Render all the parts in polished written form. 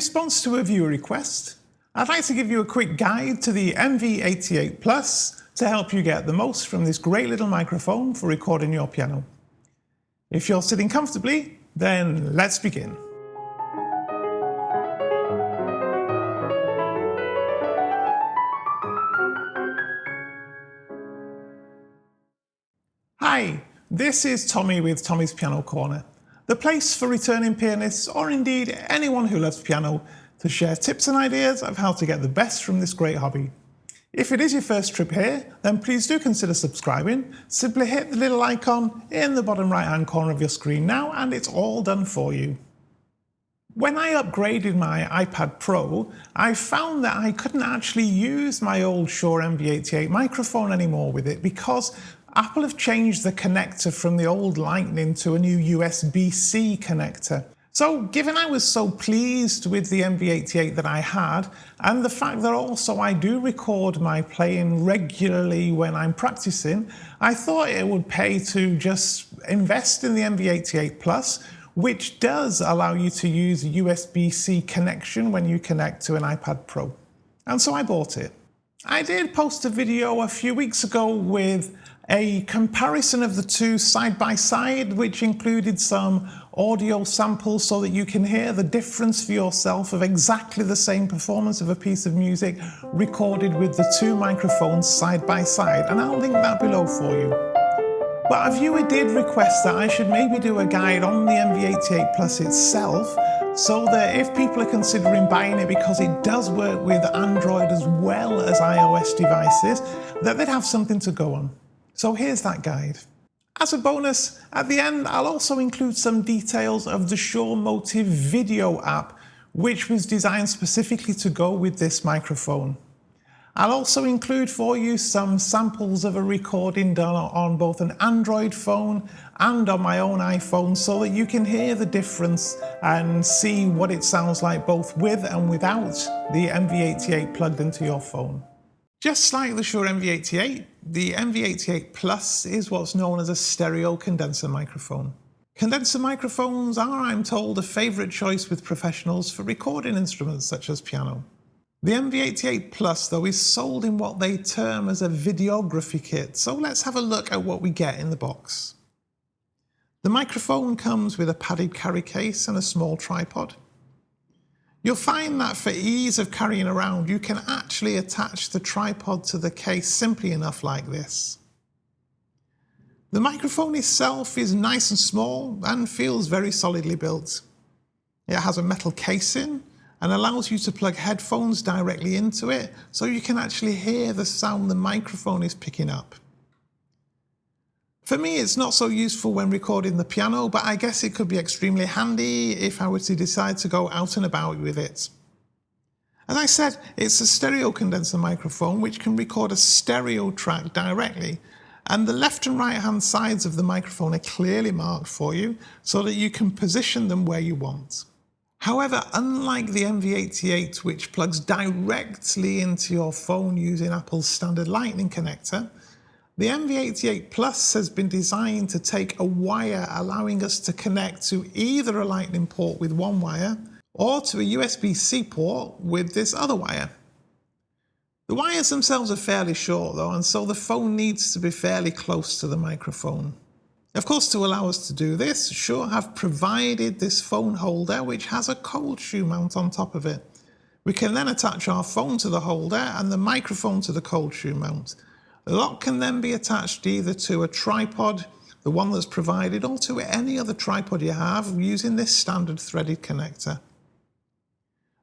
response to a viewer request, I'd like to give you a quick guide to the MV88 Plus to help you get the most from this great little microphone for recording your piano. If you're sitting comfortably, then let's begin. Hi, this is Tommy with Tommy's Piano Corner, the place for returning pianists or indeed anyone who loves piano to share tips and ideas of how to get the best from this great hobby. If it is your first trip here, then please do consider subscribing. Simply hit the little icon in the bottom right hand corner of your screen now and it's all done for you. When I upgraded my iPad Pro, I found that I couldn't actually use my old Shure MV88 microphone anymore with it because Apple have changed the connector from the old Lightning to a new USB-C connector. So given I was so pleased with the MV88 that I had, and the fact that also I do record my playing regularly when I'm practicing, I thought it would pay to just invest in the MV88 Plus, which does allow you to use a USB-C connection when you connect to an iPad Pro. And so I bought it. I did post a video a few weeks ago with a comparison of the two side by side, which included some audio samples so that you can hear the difference for yourself of exactly the same performance of a piece of music recorded with the two microphones side by side, and I'll link that below for you. But a viewer did request that I should maybe do a guide on the MV88 Plus itself, so that if people are considering buying it because it does work with Android as well as iOS devices, that they'd have something to go on. So here's that guide. As a bonus, at the end I'll also include some details of the Shure Motive video app, which was designed specifically to go with this microphone. I'll also include for you some samples of a recording done on both an Android phone and on my own iPhone so that you can hear the difference and see what it sounds like both with and without the MV88 plugged into your phone. Just like the Shure MV88, the MV88 Plus is what's known as a stereo condenser microphone. Condenser microphones are, I'm told, a favourite choice with professionals for recording instruments such as piano. The MV88 Plus, though, is sold in what they term as a videography kit, so let's have a look at what we get in the box. The microphone comes with a padded carry case and a small tripod. You'll find that for ease of carrying around, you can actually attach the tripod to the case simply enough like this. The microphone itself is nice and small and feels very solidly built. It has a metal casing and allows you to plug headphones directly into it so you can actually hear the sound the microphone is picking up. For me, it's not so useful when recording the piano, but I guess it could be extremely handy if I were to decide to go out and about with it. As I said, it's a stereo condenser microphone which can record a stereo track directly, and the left and right hand sides of the microphone are clearly marked for you so that you can position them where you want. However, unlike the MV88, which plugs directly into your phone using Apple's standard Lightning connector, the MV88 Plus has been designed to take a wire allowing us to connect to either a Lightning port with one wire or to a USB-C port with this other wire. The wires themselves are fairly short though, and so the phone needs to be fairly close to the microphone. Of course, to allow us to do this, Shure have provided this phone holder which has a cold shoe mount on top of it. We can then attach our phone to the holder and the microphone to the cold shoe mount. The lock can then be attached either to a tripod, the one that's provided, or to any other tripod you have using this standard threaded connector.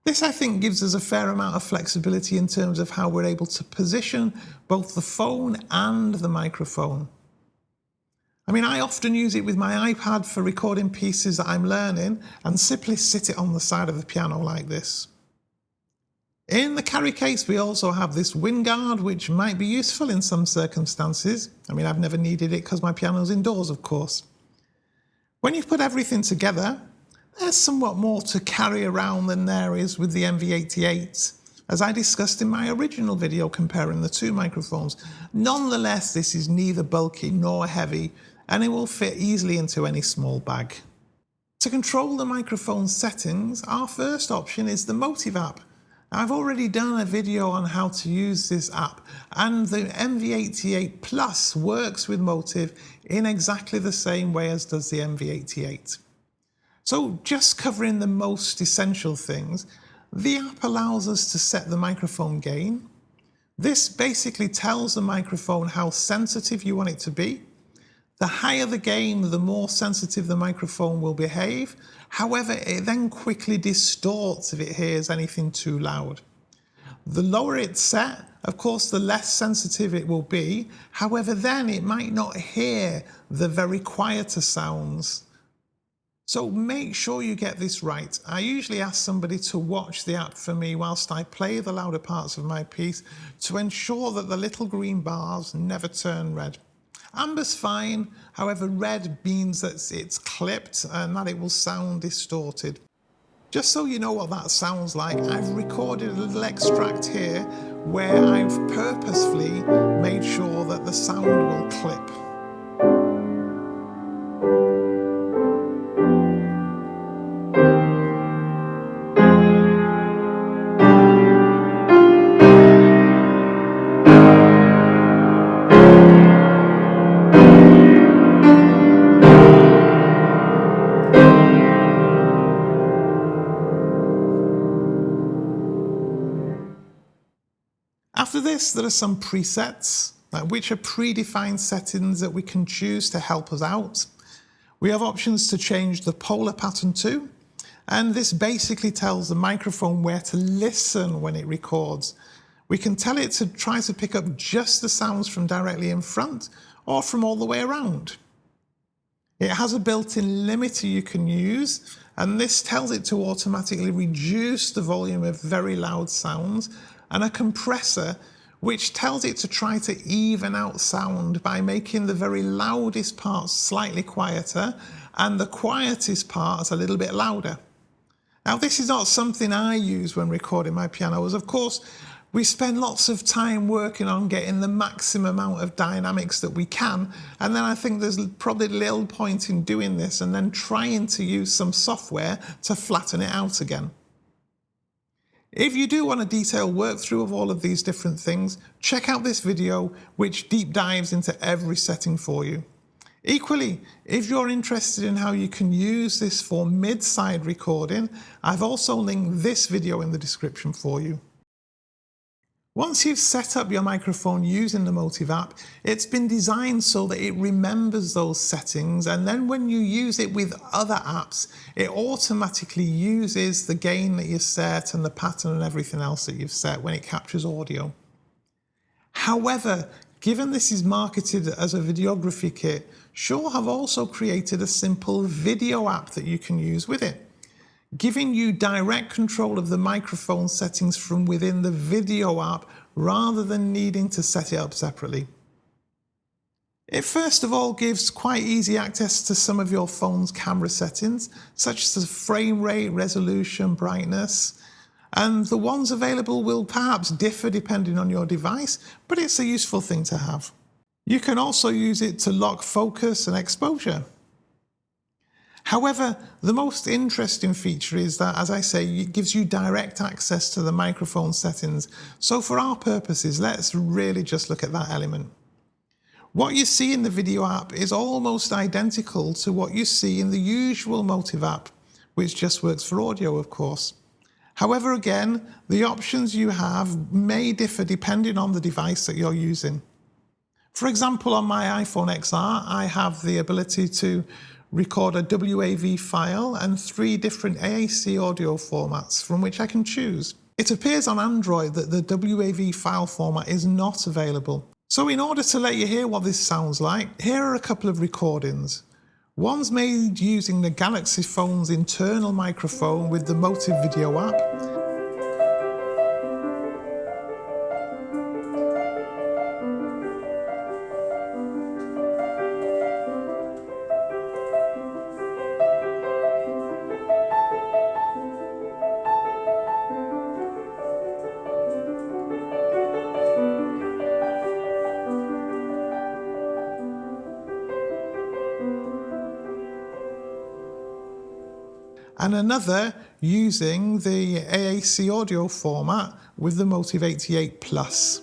This, I think, gives us a fair amount of flexibility in terms of how we're able to position both the phone and the microphone. I mean, I often use it with my iPad for recording pieces that I'm learning and simply sit it on the side of the piano like this. In the carry case, we also have this wind guard, which might be useful in some circumstances. I mean, I've never needed it because my piano's indoors, of course. When you put everything together, there's somewhat more to carry around than there is with the MV88, as I discussed in my original video comparing the two microphones. Nonetheless, this is neither bulky nor heavy, and it will fit easily into any small bag. To control the microphone settings, our first option is the Motive app. I've already done a video on how to use this app, and the MV88 Plus works with Motive in exactly the same way as does the MV88. So just covering the most essential things, the app allows us to set the microphone gain. This basically tells the microphone how sensitive you want it to be. The higher the gain, the more sensitive the microphone will behave. However, it then quickly distorts if it hears anything too loud. The lower it's set, of course, the less sensitive it will be. However, then it might not hear the very quieter sounds. So make sure you get this right. I usually ask somebody to watch the app for me whilst I play the louder parts of my piece to ensure that the little green bars never turn red. Amber's fine, however red means that it's clipped and that it will sound distorted. Just so you know what that sounds like, I've recorded a little extract here where I've purposefully made sure that the sound will clip. After this, there are some presets, which are predefined settings that we can choose to help us out. We have options to change the polar pattern to, and this basically tells the microphone where to listen when it records. We can tell it to try to pick up just the sounds from directly in front or from all the way around. It has a built-in limiter you can use, and this tells it to automatically reduce the volume of very loud sounds, and a compressor which tells it to try to even out sound by making the very loudest parts slightly quieter and the quietest parts a little bit louder. Now, this is not something I use when recording my pianos. Of course, we spend lots of time working on getting the maximum amount of dynamics that we can, and then I think there's probably little point in doing this and then trying to use some software to flatten it out again. If you do want a detailed workthrough of all of these different things, check out this video which deep dives into every setting for you. Equally, if you're interested in how you can use this for mid-side recording, I've also linked this video in the description for you. Once you've set up your microphone using the Motive app, it's been designed so that it remembers those settings, and then when you use it with other apps, it automatically uses the gain that you've set and the pattern and everything else that you've set when it captures audio. However, given this is marketed as a videography kit, Shure have also created a simple video app that you can use with it, giving you direct control of the microphone settings from within the video app rather than needing to set it up separately. It first of all gives quite easy access to some of your phone's camera settings, such as frame rate, resolution, brightness, and the ones available will perhaps differ depending on your device, but it's a useful thing to have. You can also use it to lock focus and exposure. However, the most interesting feature is that, as I say, it gives you direct access to the microphone settings. So for our purposes, let's really just look at that element. What you see in the video app is almost identical to what you see in the usual Motive app, which just works for audio, of course. However, again, the options you have may differ depending on the device that you're using. For example, on my iPhone XR, I have the ability to record a WAV file and 3 different AAC audio formats from which I can choose. It appears on Android that the WAV file format is not available. So in order to let you hear what this sounds like, here are a couple of recordings. One's made using the Galaxy phone's internal microphone with the Motive video app. and another using the AAC audio format with the MV88 Plus.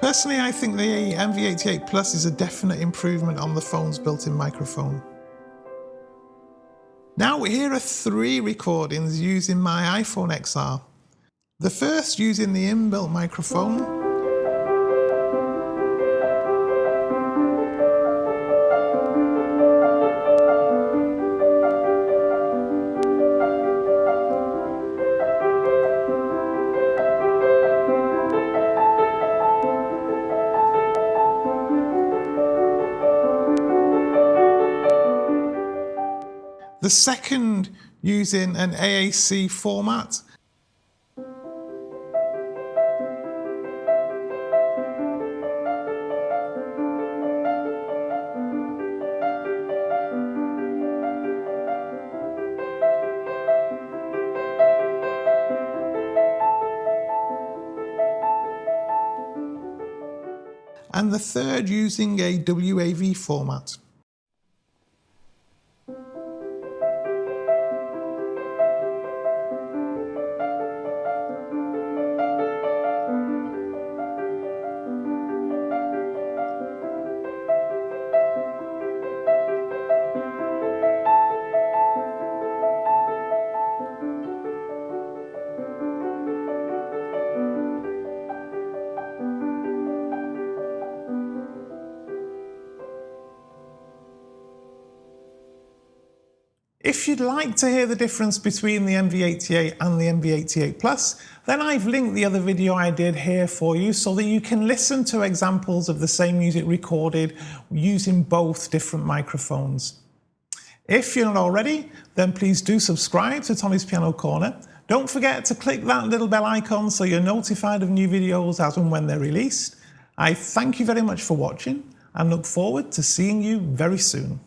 Personally, I think the MV88 Plus is a definite improvement on the phone's built-in microphone. Now here are 3 recordings using my iPhone XR. The first using the inbuilt microphone, the second using an AAC format, and the third using a WAV format. If you'd like to hear the difference between the MV88 and the MV88 Plus, then I've linked the other video I did here for you so that you can listen to examples of the same music recorded using both different microphones. If you're not already, then please do subscribe to Tommy's Piano Corner. Don't forget to click that little bell icon so you're notified of new videos as and when they're released. I thank you very much for watching and look forward to seeing you very soon.